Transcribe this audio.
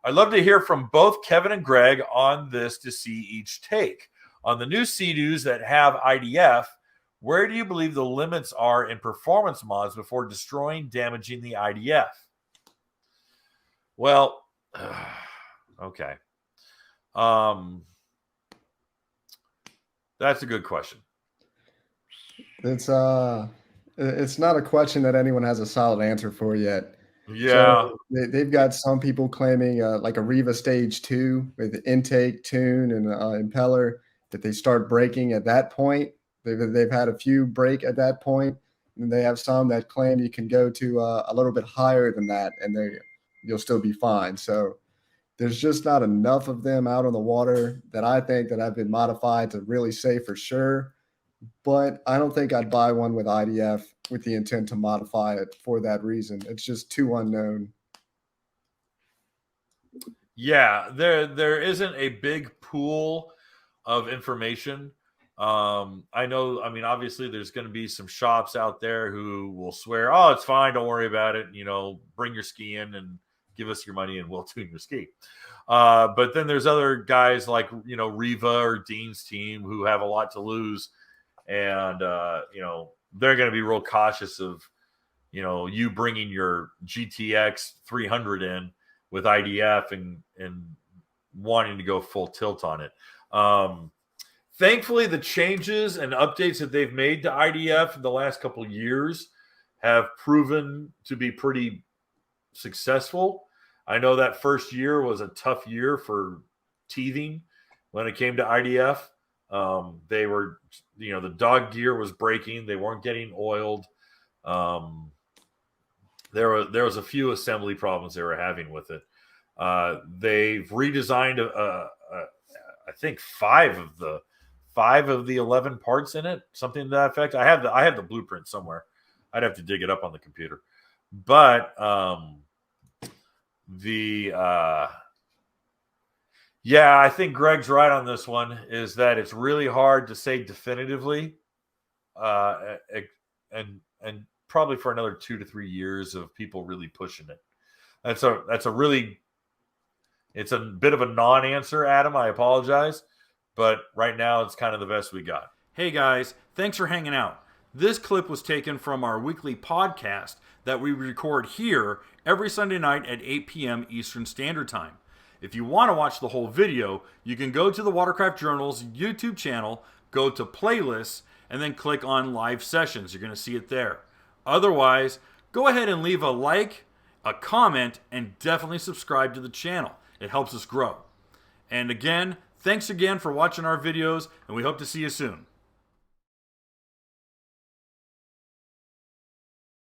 I'd love to hear from both Kevin and Greg on this to see each take. On the new Sea-Doos that have IDF, where do you believe the limits are in performance mods before destroying, damaging the IDF? Well, okay. That's a good question. It's not a question that anyone has a solid answer for yet. Yeah. So they've got some people claiming like a Riva Stage 2 with intake, tune, and impeller that they start breaking at that point. They've had a few break at that point, and they have some that claim you can go to a little bit higher than that, and you'll still be fine. So there's just not enough of them out on the water that I think that have been modified to really say for sure. But I don't think I'd buy one with IDF with the intent to modify it for that reason. It's just too unknown. Yeah, there isn't a big pool of information. I know, I mean, obviously there's going to be some shops out there who will swear, oh, it's fine, don't worry about it. You know, bring your ski in and give us your money and we'll tune your ski. But then there's other guys like, you know, Riva or Dean's team who have a lot to lose. And, you know, they're going to be real cautious of, you know, you bringing your GTX 300 in with IDF and wanting to go full tilt on it. Thankfully, the changes and updates that they've made to IDF in the last couple of years have proven to be pretty successful. I know that first year was a tough year for teething when it came to IDF. They were, you know, the dog gear was breaking. They weren't getting oiled. There was a few assembly problems they were having with it. They've redesigned, I think, five of the 11 parts in it, something to that effect. I have the blueprint somewhere. I'd have to dig it up on the computer. But yeah, I think Greg's right on this one, is that it's really hard to say definitively, and probably for another 2 to 3 years of people really pushing it. It's a bit of a non-answer, Adam. I apologize, but right now it's kind of the best we got. Hey guys, thanks for hanging out. This clip was taken from our weekly podcast that we record here every Sunday night at 8 p.m. Eastern Standard Time. If you want to watch the whole video, you can go to the Watercraft Journal's YouTube channel, go to playlists, and then click on live sessions. You're going to see it there. Otherwise, go ahead and leave a like, a comment, and definitely subscribe to the channel. It helps us grow. And again, thanks again for watching our videos, and we hope to see you soon.